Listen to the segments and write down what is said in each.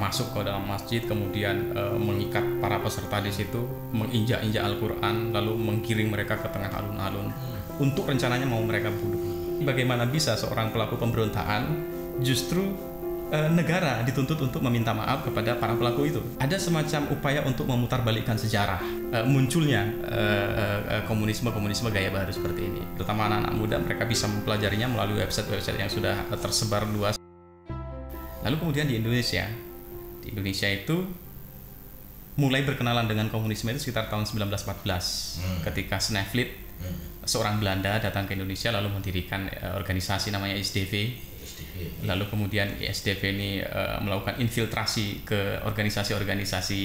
masuk ke dalam masjid, kemudian mengikat para peserta di situ, menginjak-injak Al-Quran, lalu menggiring mereka ke tengah alun-alun untuk rencananya mau mereka bunuh. Bagaimana bisa seorang pelaku pemberontakan justru negara dituntut untuk meminta maaf kepada para pelaku itu? Ada semacam upaya untuk memutarbalikkan sejarah munculnya komunisme gaya baru seperti ini. Terutama anak-anak muda, mereka bisa mempelajarinya melalui website-website yang sudah tersebar luas. Lalu kemudian di Indonesia itu mulai berkenalan dengan komunisme itu sekitar tahun 1914 ketika Snevely, seorang Belanda, datang ke Indonesia lalu mendirikan organisasi namanya ISDV. Lalu kemudian ISDV ini melakukan infiltrasi ke organisasi-organisasi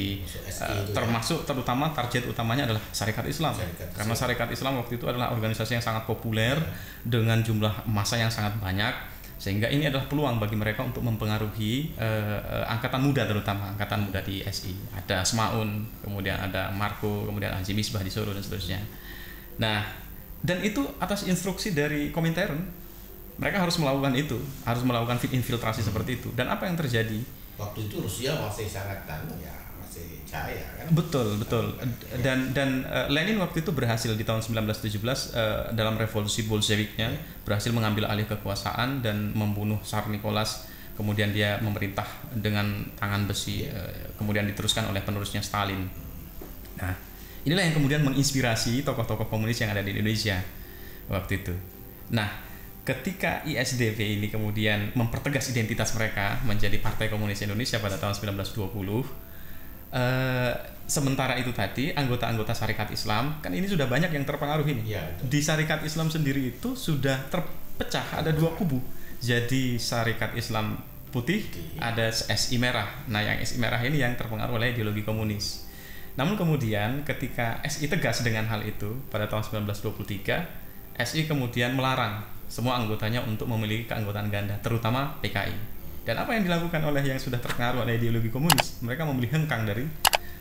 termasuk terutama target utamanya adalah Sarekat Islam. Karena Sarekat Islam waktu itu adalah organisasi yang sangat populer dengan jumlah massa yang sangat banyak, sehingga ini adalah peluang bagi mereka untuk mempengaruhi angkatan muda, terutama angkatan muda di SI. Ada Asmaun, kemudian ada Marco, kemudian Haji Misbah di Solo dan seterusnya. Nah, dan itu atas instruksi dari Komintern. Mereka harus melakukan itu, harus melakukan infiltrasi seperti itu. Dan apa yang terjadi? Waktu itu Rusia masih sangat masih jaya kan? Betul. Dan Lenin waktu itu berhasil di tahun 1917 dalam revolusi Bolshevik-nya, berhasil mengambil alih kekuasaan dan membunuh Tsar Nicholas. Kemudian dia memerintah dengan tangan besi, kemudian diteruskan oleh penerusnya Stalin. Nah, inilah yang kemudian menginspirasi tokoh-tokoh komunis yang ada di Indonesia waktu itu. Nah, ketika ISDV ini kemudian mempertegas identitas mereka menjadi Partai Komunis Indonesia pada tahun 1920, sementara itu tadi anggota-anggota Sarekat Islam, kan ini sudah banyak yang terpengaruh ini. Di Sarekat Islam sendiri itu sudah terpecah, ada dua kubu. Jadi Sarekat Islam putih, ada SI merah. Nah, yang SI merah ini yang terpengaruh oleh ideologi komunis. Namun kemudian ketika SI tegas dengan hal itu pada tahun 1923, SI kemudian melarang semua anggotanya untuk memiliki keanggotaan ganda, terutama PKI. Dan apa yang dilakukan oleh yang sudah terpengaruh oleh ideologi komunis? Mereka memilih hengkang dari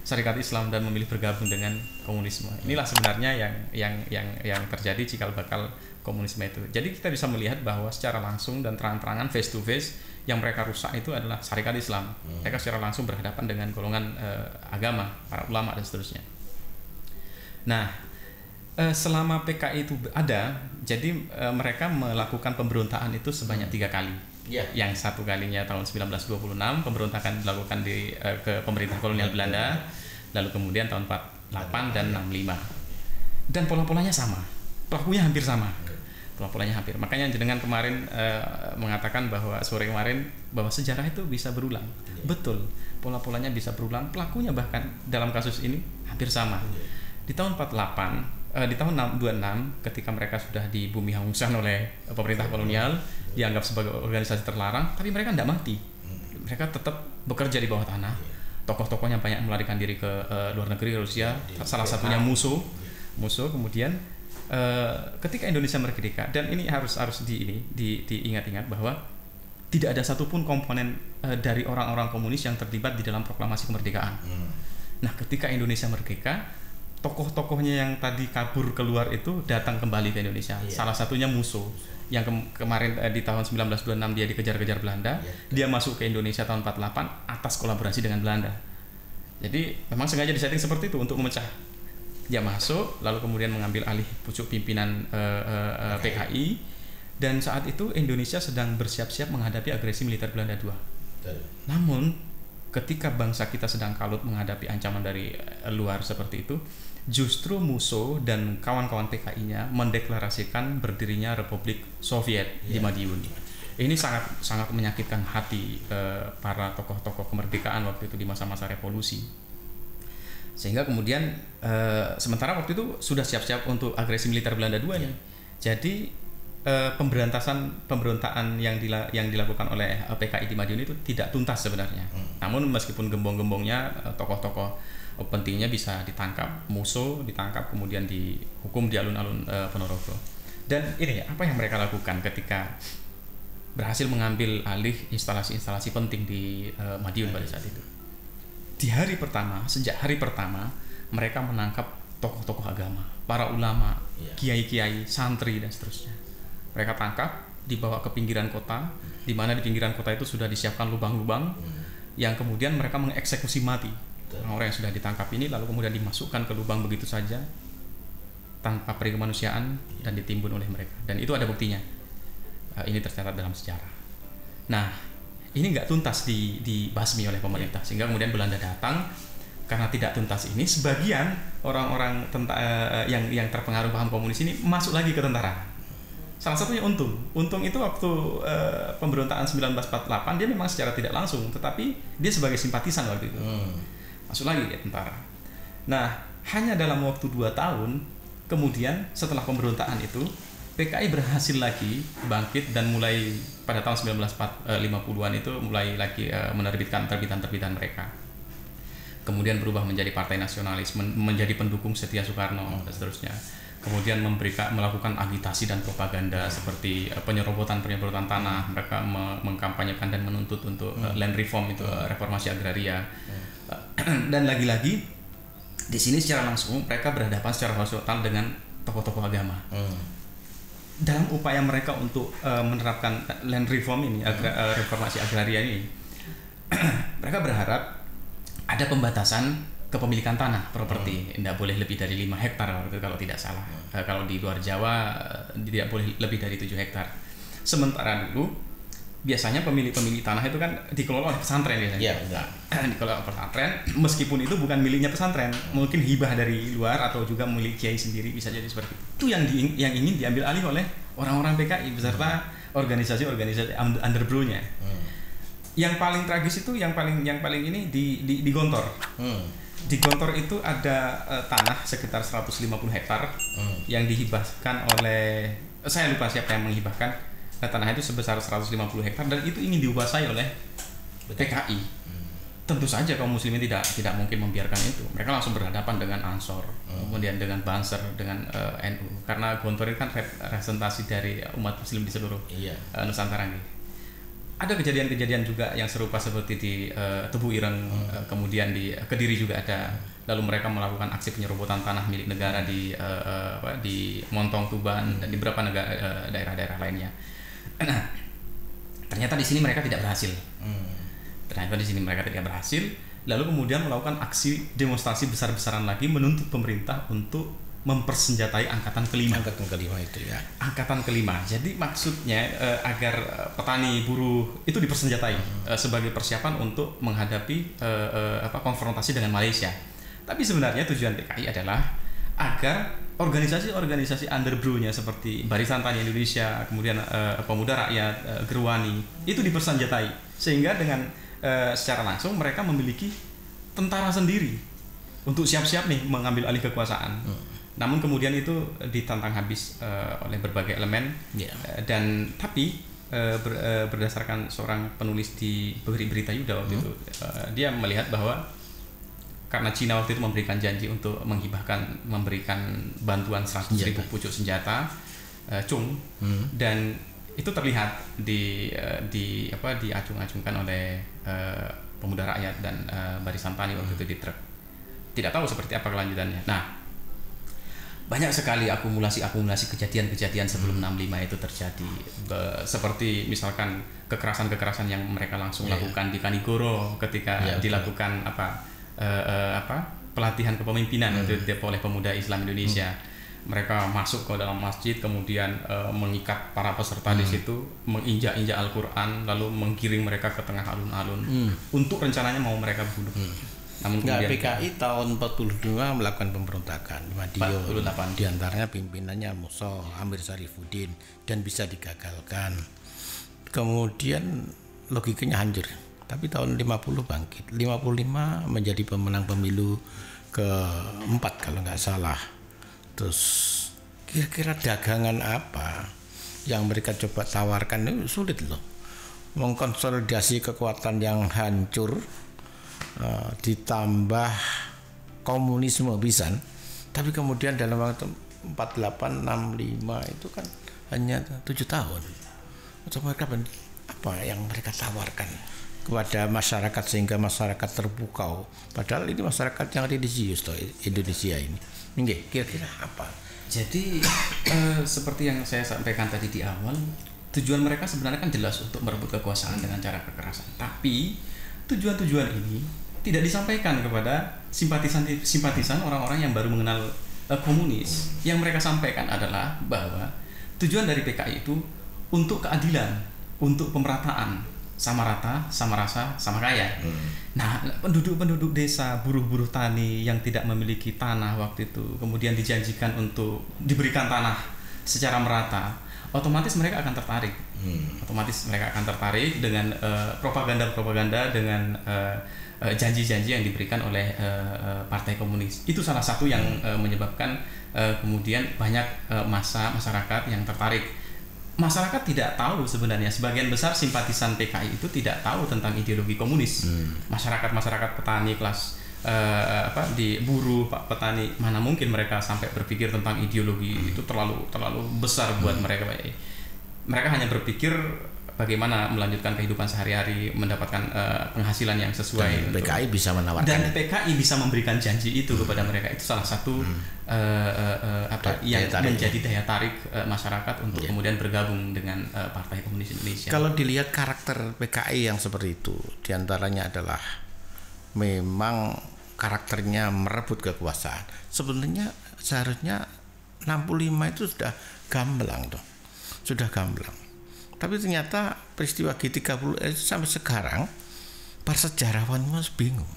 Sarekat Islam dan memilih bergabung dengan komunisme. Inilah sebenarnya yang terjadi cikal bakal komunisme itu. Jadi kita bisa melihat bahwa secara langsung dan terang-terangan face to face yang mereka rusak itu adalah Sarekat Islam. Mereka secara langsung berhadapan dengan golongan agama, para ulama dan seterusnya. Nah, selama PKI itu ada, jadi mereka melakukan pemberontakan itu sebanyak 3 kali. Yang satu kalinya tahun 1926, pemberontakan dilakukan ke pemerintah kolonial Belanda, lalu kemudian tahun 48 dan 65. Dan pola-polanya sama, pelakunya hampir sama. Pola-polanya hampir. Makanya jenengan kemarin mengatakan bahwa sore kemarin bahwa sejarah itu bisa berulang. Betul, pola-polanya bisa berulang, pelakunya bahkan dalam kasus ini hampir sama. Di tahun 48, di tahun 26 ketika mereka sudah di bumi hanguskan oleh pemerintah kolonial, dianggap sebagai organisasi terlarang, tapi mereka tidak mati. Mereka tetap bekerja di bawah tanah. Tokoh-tokohnya banyak melarikan diri ke luar negeri, Rusia, salah satunya musuh. Kemudian ketika Indonesia merdeka, dan ini harus diingat-ingat bahwa tidak ada satupun komponen dari orang-orang komunis yang terlibat di dalam proklamasi kemerdekaan. Nah, ketika Indonesia merdeka, tokoh-tokohnya yang tadi kabur keluar itu datang kembali ke Indonesia. Salah satunya Musso yang kemarin di tahun 1926 dia dikejar-kejar Belanda. Dia masuk ke Indonesia tahun 48 atas kolaborasi dengan Belanda. Jadi memang sengaja disetting seperti itu untuk memecah. Dia masuk lalu kemudian mengambil alih pucuk pimpinan PKI, dan saat itu Indonesia sedang bersiap-siap menghadapi agresi militer Belanda II. Namun ketika bangsa kita sedang kalut menghadapi ancaman dari luar seperti itu, justru Musso dan kawan-kawan PKI-nya mendeklarasikan berdirinya Republik Soviet di Madiun. Ini sangat menyakitkan hati para tokoh-tokoh kemerdekaan waktu itu di masa-masa revolusi. Sehingga kemudian sementara waktu itu sudah siap-siap untuk agresi militer Belanda II nih. Jadi pemberontakan yang dilakukan oleh PKI di Madiun itu tidak tuntas sebenarnya. Namun meskipun gembong-gembongnya tokoh-tokoh pentingnya bisa ditangkap, Musso ditangkap kemudian dihukum di alun-alun Ponorogo. Dan ini apa yang mereka lakukan ketika berhasil mengambil alih instalasi-instalasi penting di Madiun pada saat itu. Sejak hari pertama mereka menangkap tokoh-tokoh agama, para ulama, kiai-kiai, santri dan seterusnya. Mereka tangkap, dibawa ke pinggiran kota, di mana di pinggiran kota itu sudah disiapkan lubang-lubang. yang kemudian mereka mengeksekusi mati orang-orang yang sudah ditangkap ini, lalu kemudian dimasukkan ke lubang begitu saja tanpa perikemanusiaan dan ditimbun oleh mereka, dan itu ada buktinya. Ini tercatat dalam sejarah. Nah, ini nggak tuntas dibasmi oleh pemerintah, sehingga kemudian Belanda datang. Karena tidak tuntas ini, sebagian orang-orang yang terpengaruh paham komunis ini masuk lagi ke tentara. Salah satunya Untung itu waktu pemberontakan 1948 dia memang secara tidak langsung, tetapi dia sebagai simpatisan waktu itu masuk lagi ke tentara. Nah, hanya dalam waktu 2 tahun kemudian setelah pemberontakan itu, PKI berhasil lagi bangkit dan mulai pada tahun 1950-an itu mulai lagi menerbitkan terbitan-terbitan mereka. Kemudian berubah menjadi partai nasionalis, menjadi pendukung setia Soekarno dan seterusnya. Kemudian melakukan agitasi dan propaganda seperti penyerobotan tanah. Mereka mengkampanyekan dan menuntut untuk land reform, itu reformasi agraria. Dan lagi-lagi di sini secara langsung mereka berhadapan secara horizontal dengan tokoh-tokoh agama. Dalam upaya mereka untuk menerapkan land reform ini, reformasi agraria ini, mereka berharap ada pembatasan kepemilikan tanah, properti, tidak boleh lebih dari 5 hektar kalau tidak salah. Kalau di luar Jawa tidak boleh lebih dari 7 hektar. Sementara dulu biasanya pemilik tanah itu kan dikelola oleh pesantren biasanya. Iya, dikelola oleh pesantren, meskipun itu bukan miliknya pesantren, mungkin hibah dari luar atau juga milik kiai sendiri, bisa jadi seperti itu. Itu yang ingin diambil alih oleh orang-orang PKI beserta organisasi-organisasi underbro-nya. Yang paling tragis itu yang paling ini di Gontor. Di Gontor itu ada tanah sekitar 150 hektar yang dihibahkan oleh, saya lupa siapa yang menghibahkan. Tanah itu sebesar 150 hektar dan itu ingin dikuasai oleh PKI. Tentu saja kaum muslimin tidak mungkin membiarkan itu. Mereka langsung berhadapan dengan Ansor, kemudian dengan Banser, dengan NU. Karena Gontor itu kan representasi dari umat muslim di seluruh Nusantara ini. Ada kejadian-kejadian juga yang serupa seperti di Tebu Ireng, kemudian di Kediri juga ada. Lalu mereka melakukan aksi penyerobotan tanah milik negara di Montong, Tuban, dan di beberapa daerah-daerah lainnya. Nah, ternyata di sini mereka tidak berhasil. Lalu kemudian melakukan aksi demonstrasi besar-besaran lagi menuntut pemerintah untuk mempersenjatai angkatan kelima. Angkatan kelima. Jadi maksudnya agar petani buruh itu dipersenjatai sebagai persiapan untuk menghadapi konfrontasi dengan Malaysia. Tapi sebenarnya tujuan PKI adalah agar organisasi-organisasi underbro-nya seperti Barisan Tani Indonesia, kemudian Pemuda Rakyat, Gerwani, itu dipersenjatai sehingga dengan secara langsung mereka memiliki tentara sendiri untuk siap-siap nih mengambil alih kekuasaan. Namun kemudian itu ditantang habis oleh berbagai elemen. Dan tapi berdasarkan seorang penulis di Berita Yuda waktu itu, dia melihat bahwa karena Cina waktu itu memberikan janji untuk memberikan bantuan 100.000 pucuk senjata Chung, dan itu terlihat diacung-acungkan oleh Pemuda Rakyat dan Barisan Tani waktu itu di truk. Tidak tahu seperti apa kelanjutannya. Nah, banyak sekali akumulasi kejadian-kejadian sebelum 65 itu terjadi, seperti misalkan kekerasan yang mereka langsung lakukan di Kanigoro ketika dilakukan pelatihan kepemimpinan oleh pemuda Islam Indonesia. Mereka masuk ke dalam masjid, kemudian mengikat para peserta di situ, menginjak-injak Al-Quran, lalu menggiring mereka ke tengah alun-alun untuk rencananya mau mereka bunuh. Namun kemudian PKI tahun 42 melakukan pemberontakan di Madiun, diantaranya pimpinannya Musa Amir Sarifuddin, dan bisa digagalkan. Kemudian logikanya hancur. Tapi tahun 50 bangkit, 55 menjadi pemenang pemilu keempat kalau nggak salah. Terus kira-kira dagangan apa yang mereka coba tawarkan itu sulit loh. Mengkonsolidasi kekuatan yang hancur, ditambah komunisme pisan. Tapi kemudian dalam waktu 48-65 itu kan hanya 7 tahun. Atau mereka apa yang mereka tawarkan kepada masyarakat sehingga masyarakat terpukau, padahal ini masyarakat yang religius toh Indonesia ini. Kira-kira apa? Jadi seperti yang saya sampaikan tadi di awal, tujuan mereka sebenarnya kan jelas untuk merebut kekuasaan dengan cara kekerasan. Tapi tujuan-tujuan ini tidak disampaikan kepada simpatisan orang-orang yang baru mengenal komunis. Yang mereka sampaikan adalah bahwa tujuan dari PKI itu untuk keadilan, untuk pemerataan, sama rata, sama rasa, sama kaya. Nah, penduduk-penduduk desa, buruh-buruh tani yang tidak memiliki tanah waktu itu, kemudian dijanjikan untuk diberikan tanah secara merata, otomatis mereka akan tertarik. Otomatis mereka akan tertarik dengan propaganda-propaganda, dengan janji-janji yang diberikan oleh Partai Komunis. Itu salah satu yang menyebabkan kemudian banyak masyarakat yang tertarik. Masyarakat tidak tahu sebenarnya, sebagian besar simpatisan PKI itu tidak tahu tentang ideologi komunis. Masyarakat petani kelas di buruh, petani, mana mungkin mereka sampai berpikir tentang ideologi itu terlalu besar buat mereka. Mereka hanya berpikir bagaimana melanjutkan kehidupan sehari-hari, mendapatkan penghasilan yang sesuai. Dan PKI bisa menawarkan. Dan PKI bisa memberikan janji itu kepada mereka. Itu salah satu yang menjadi daya tarik masyarakat untuk kemudian bergabung dengan Partai Komunis Indonesia. Kalau dilihat karakter PKI yang seperti itu, diantaranya adalah memang karakternya merebut kekuasaan. Sebenarnya seharusnya 65 itu sudah gamblang tuh. Sudah gamblang. Tapi ternyata peristiwa G30 sampai sekarang para sejarawan masih bingung.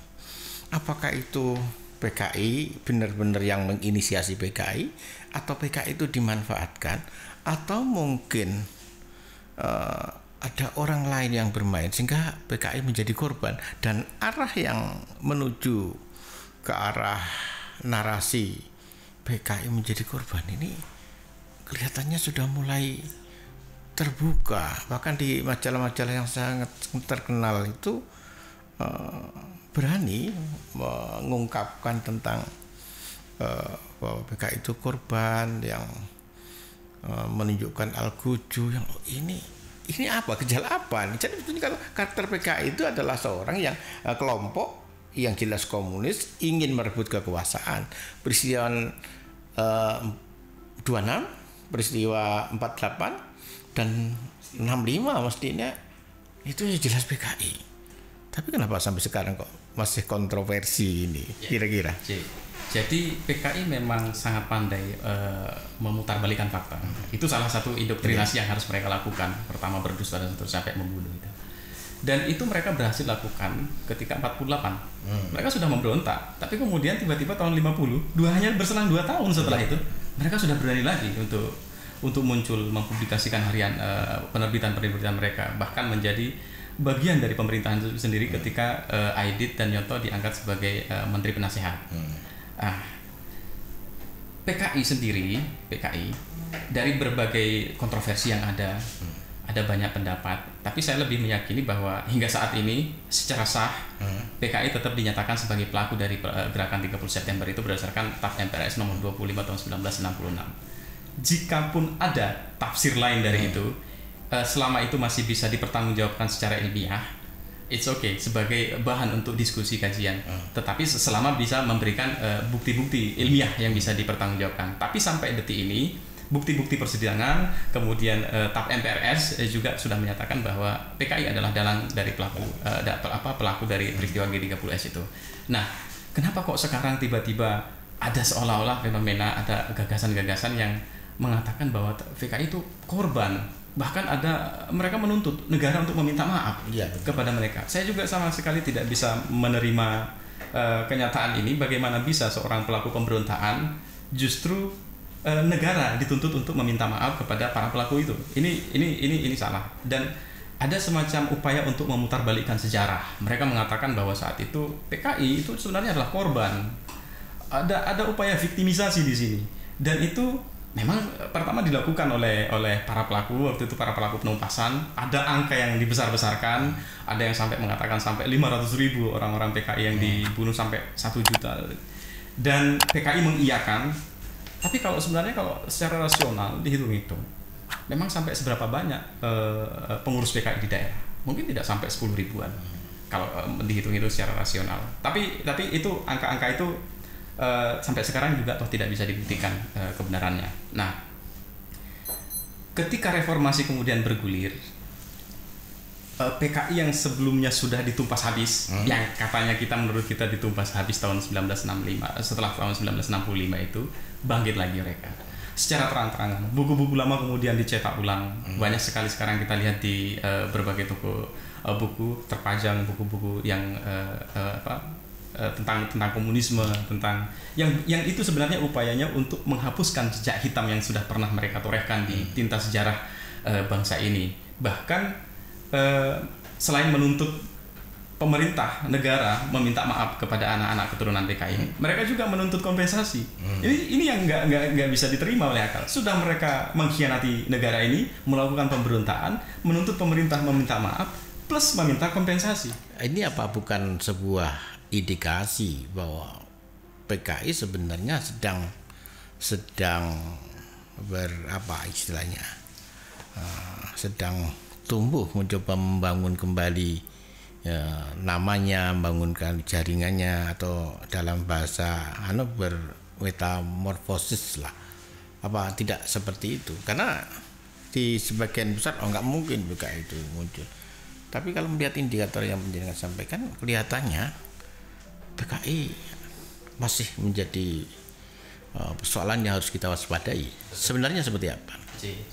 Apakah itu PKI benar-benar yang menginisiasi PKI, atau PKI itu dimanfaatkan, atau mungkin ada orang lain yang bermain sehingga PKI menjadi korban, dan arah yang menuju ke arah narasi PKI menjadi korban ini kelihatannya sudah mulai terbuka. Bahkan di majalah-majalah yang sangat terkenal itu berani mengungkapkan tentang bahwa PKI itu korban yang menunjukkan Al-Guju yang ini apa, gejala apa. Jadi sebetulnya kalau karakter PKI itu adalah seorang yang kelompok yang jelas komunis, ingin merebut kekuasaan. Peristiwa 26, peristiwa 48 dan 65 mestinya itu jelas PKI. Tapi kenapa sampai sekarang kok masih kontroversi ini kira-kira? Jadi PKI memang sangat pandai memutarbalikkan fakta. Itu salah satu indoktrinasi yang harus mereka lakukan. Pertama berdusta dan seterusnya sampai membunuh itu. Dan itu mereka berhasil lakukan ketika 48. Mereka sudah memberontak, tapi kemudian tiba-tiba tahun 50, hanya berselang 2 tahun setelah itu, mereka sudah berani lagi untuk muncul, mempublikasikan harian penerbitan mereka, bahkan menjadi bagian dari pemerintahan itu sendiri ketika Aidit dan Nyonto diangkat sebagai menteri penasehat. PKI sendiri, dari berbagai kontroversi yang ada banyak pendapat, tapi saya lebih meyakini bahwa hingga saat ini secara sah PKI tetap dinyatakan sebagai pelaku dari gerakan 30 September itu berdasarkan TAF MPRS nomor 25 tahun 1966. Jikapun ada tafsir lain dari itu, selama itu masih bisa dipertanggungjawabkan secara ilmiah, it's okay sebagai bahan untuk diskusi kajian. Tetapi selama bisa memberikan bukti-bukti ilmiah yang bisa dipertanggungjawabkan. Tapi sampai detik ini, bukti-bukti persidangan, kemudian TAF MPRS juga sudah menyatakan bahwa PKI adalah dalang dari pelaku dari peristiwa G30S itu. Nah, kenapa kok sekarang tiba-tiba ada seolah-olah fenomena, ada gagasan-gagasan yang mengatakan bahwa PKI itu korban, bahkan ada mereka menuntut negara untuk meminta maaf kepada mereka. Saya juga sama sekali tidak bisa menerima kenyataan ini. Bagaimana bisa seorang pelaku pemberontakan justru negara dituntut untuk meminta maaf kepada para pelaku itu? Ini salah. Dan ada semacam upaya untuk memutarbalikkan sejarah. Mereka mengatakan bahwa saat itu PKI itu sebenarnya adalah korban. Ada upaya viktimisasi di sini, dan itu memang pertama dilakukan oleh para pelaku. Waktu itu para pelaku penumpasan, ada angka yang dibesar-besarkan, ada yang sampai mengatakan sampai 500.000 orang-orang PKI yang dibunuh, sampai 1 juta, dan PKI mengiyakan. Tapi kalau secara rasional dihitung-hitung, memang sampai seberapa banyak pengurus PKI di daerah? Mungkin tidak sampai 10 ribuan kalau dihitung-hitung secara rasional. Tapi itu angka-angka itu sampai sekarang juga tidak bisa dibuktikan kebenarannya. Nah, ketika reformasi kemudian bergulir, PKI yang sebelumnya sudah ditumpas habis, yang katanya menurut kita ditumpas habis tahun 1965, setelah tahun 1965 itu bangkit lagi mereka secara terang-terangan. Buku-buku lama kemudian dicetak ulang. Banyak sekali sekarang kita lihat di berbagai toko buku terpajang buku-buku yang tentang komunisme, tentang yang itu sebenarnya upayanya untuk menghapuskan jejak hitam yang sudah pernah mereka torehkan di tinta sejarah bangsa ini. Bahkan selain menuntut pemerintah negara meminta maaf kepada anak-anak keturunan PKI, mereka juga menuntut kompensasi. Ini yang nggak bisa diterima oleh akal. Sudah mereka mengkhianati negara ini, melakukan pemberontakan, menuntut pemerintah meminta maaf plus meminta kompensasi. Ini apa bukan sebuah indikasi bahwa PKI sebenarnya sedang berapa istilahnya, sedang tumbuh mencoba membangun kembali namanya, membangunkan jaringannya, atau dalam bahasa bermetamorfosis lah. Apa tidak seperti itu? Karena di sebagian besar nggak mungkin juga itu muncul. Tapi kalau melihat indikator yang penjenengan sampaikan, kelihatannya PKI masih menjadi persoalan yang harus kita waspadai. Sebenarnya seperti apa?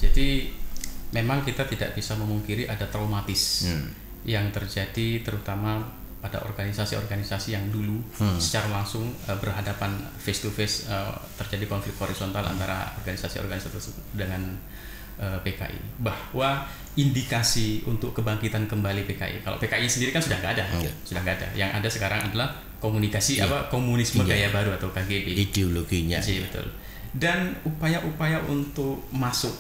Jadi memang kita tidak bisa memungkiri ada traumatis yang terjadi terutama pada organisasi-organisasi yang dulu secara langsung berhadapan face to face, terjadi konflik horizontal antara organisasi-organisasi tersebut dengan PKI, bahwa indikasi untuk kebangkitan kembali PKI, kalau PKI sendiri kan sudah nggak ada, Yang ada sekarang adalah komunisme gaya baru atau KGB, ideologinya. Betul. Dan upaya-upaya untuk masuk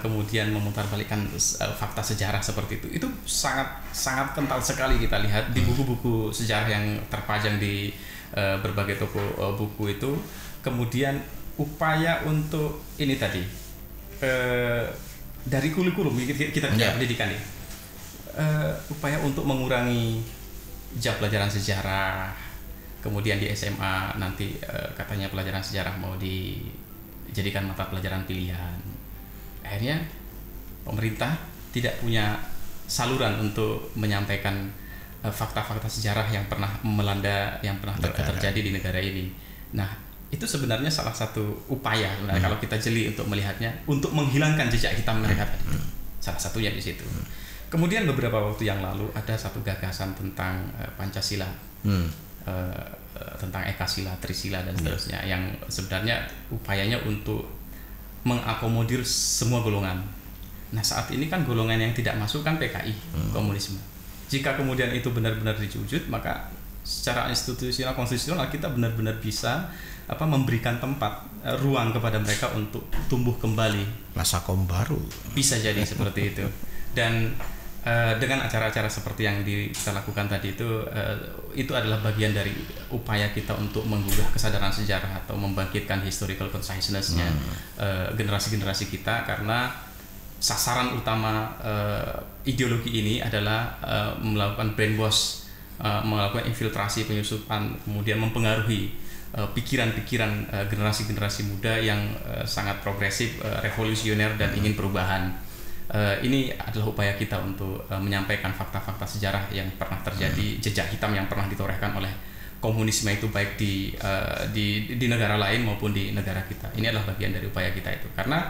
kemudian memutarbalikkan fakta sejarah seperti itu sangat kental sekali kita lihat di buku-buku sejarah yang terpajang di berbagai toko buku itu. Kemudian upaya untuk ini tadi dari kurikulum kita pendidikan nih, upaya untuk mengurangi jam pelajaran sejarah. Kemudian di SMA nanti katanya pelajaran sejarah mau dijadikan mata pelajaran pilihan. Akhirnya pemerintah tidak punya saluran untuk menyampaikan fakta-fakta sejarah yang pernah melanda, yang pernah terjadi di negara ini. Nah, itu sebenarnya salah satu upaya kalau kita jeli untuk melihatnya, untuk menghilangkan jejak hitam mereka tadi. Salah satunya di situ. Kemudian beberapa waktu yang lalu ada satu gagasan tentang Pancasila, tentang Ekasila, Trisila dan seterusnya, yang sebenarnya upayanya untuk mengakomodir semua golongan. Nah, saat ini kan golongan yang tidak masuk kan PKI, komunisme. Jika kemudian itu benar-benar diwujud, maka secara institusional konstitusional kita benar-benar bisa memberikan tempat, ruang kepada mereka untuk tumbuh kembali. Masakom baru. Bisa jadi seperti itu. Dan dengan acara-acara seperti yang kita lakukan tadi itu adalah bagian dari upaya kita untuk menggugah kesadaran sejarah atau membangkitkan historical consciousness-nya generasi-generasi kita, karena sasaran utama ideologi ini adalah melakukan brainwash, melakukan infiltrasi, penyusupan, kemudian mempengaruhi pikiran-pikiran generasi-generasi muda yang sangat progresif, revolusioner dan ingin perubahan. Ini adalah upaya kita untuk menyampaikan fakta-fakta sejarah yang pernah terjadi, jejak hitam yang pernah ditorehkan oleh komunisme itu, baik di negara lain maupun di negara kita. Ini adalah bagian dari upaya kita itu, karena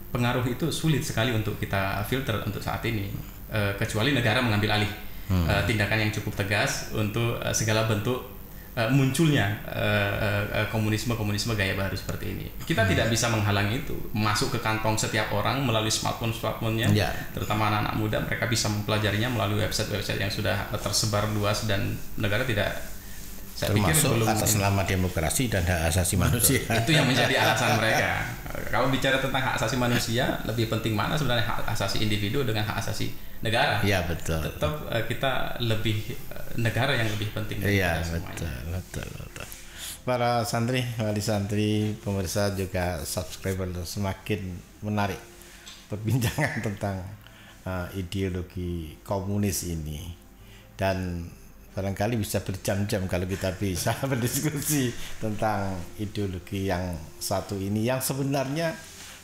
pengaruh itu sulit sekali untuk kita filter untuk saat ini, kecuali negara mengambil alih tindakan yang cukup tegas untuk segala bentuk munculnya komunisme gaya baru seperti ini. Kita tidak bisa menghalangi itu masuk ke kantong setiap orang melalui smartphone-nya, terutama anak-anak muda. Mereka bisa mempelajarinya melalui website-website yang sudah tersebar luas, dan negara tidak, saya termasuk pikir belum atas nama demokrasi dan hak asasi manusia. Itu yang menjadi alasan mereka. Kalau bicara tentang hak asasi manusia, lebih penting mana sebenarnya hak asasi individu dengan hak asasi negara? Iya, betul. Tetap kita lebih negara yang lebih penting. Iya, betul. Para santri, wali santri, pemirsa juga subscriber, semakin menarik perbincangan tentang ideologi komunis ini, dan barangkali bisa berjam-jam kalau kita bisa berdiskusi tentang ideologi yang satu ini, yang sebenarnya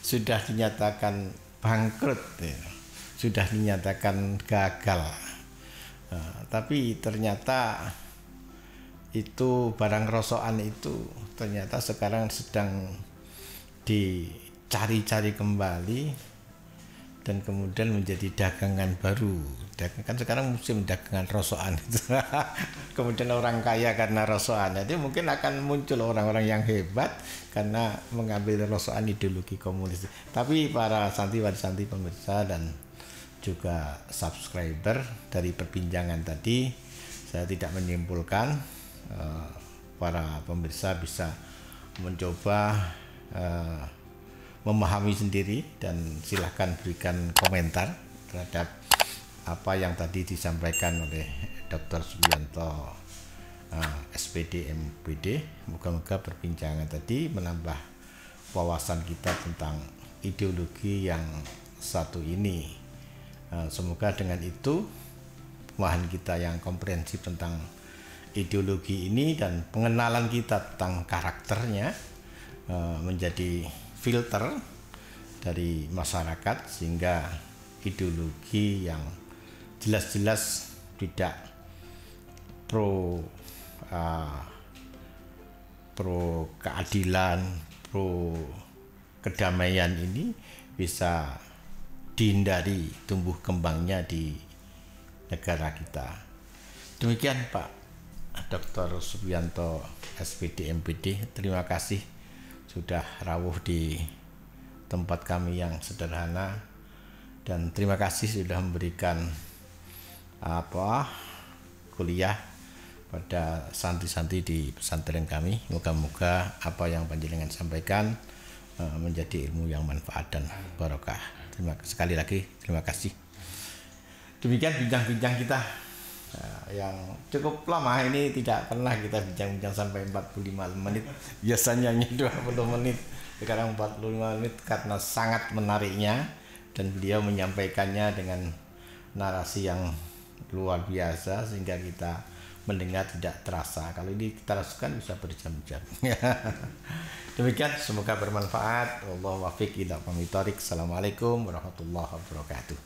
sudah dinyatakan bangkrut, sudah dinyatakan gagal. Tapi ternyata itu barang rosokan itu ternyata sekarang sedang dicari-cari kembali dan kemudian menjadi dagangan baru. Kan sekarang musim dagangan rosokan itu. Kemudian orang kaya karena rosokan. Jadi mungkin akan muncul orang-orang yang hebat karena mengambil rosokan ideologi komunis. Tapi para santriwati pemirsa dan juga subscriber dari perbincangan tadi, saya tidak menyimpulkan, para pemirsa bisa mencoba memahami sendiri dan silahkan berikan komentar terhadap apa yang tadi disampaikan oleh Dr. Subianto, SPD MPD. Moga-moga perbincangan tadi menambah wawasan kita tentang ideologi yang satu ini. Semoga dengan itu pemahaman kita yang komprehensif tentang ideologi ini dan pengenalan kita tentang karakternya menjadi filter dari masyarakat, sehingga ideologi yang jelas-jelas tidak pro keadilan, pro kedamaian ini bisa dihindari tumbuh kembangnya di negara kita. Demikian Pak Dr. Subianto SPD MPD, terima kasih sudah rawuh di tempat kami yang sederhana, dan terima kasih sudah memberikan kuliah pada santri-santri di pesantren kami. Moga-moga apa yang panjenengan sampaikan menjadi ilmu yang manfaat dan barokah. Sekali lagi terima kasih. Demikian bincang-bincang kita yang cukup lama ini, tidak pernah kita bincang-bincang sampai 45 menit. Biasanya hanya 20 menit, sekarang 45 menit karena sangat menariknya dan beliau menyampaikannya dengan narasi yang luar biasa sehingga kita mendengar tidak terasa. Kalau ini kita rasakan bisa berjam-jam. Demikian, semoga bermanfaat. Wallahu wafiq ila aqwamit thoriq. Assalamualaikum warahmatullahi wabarakatuh.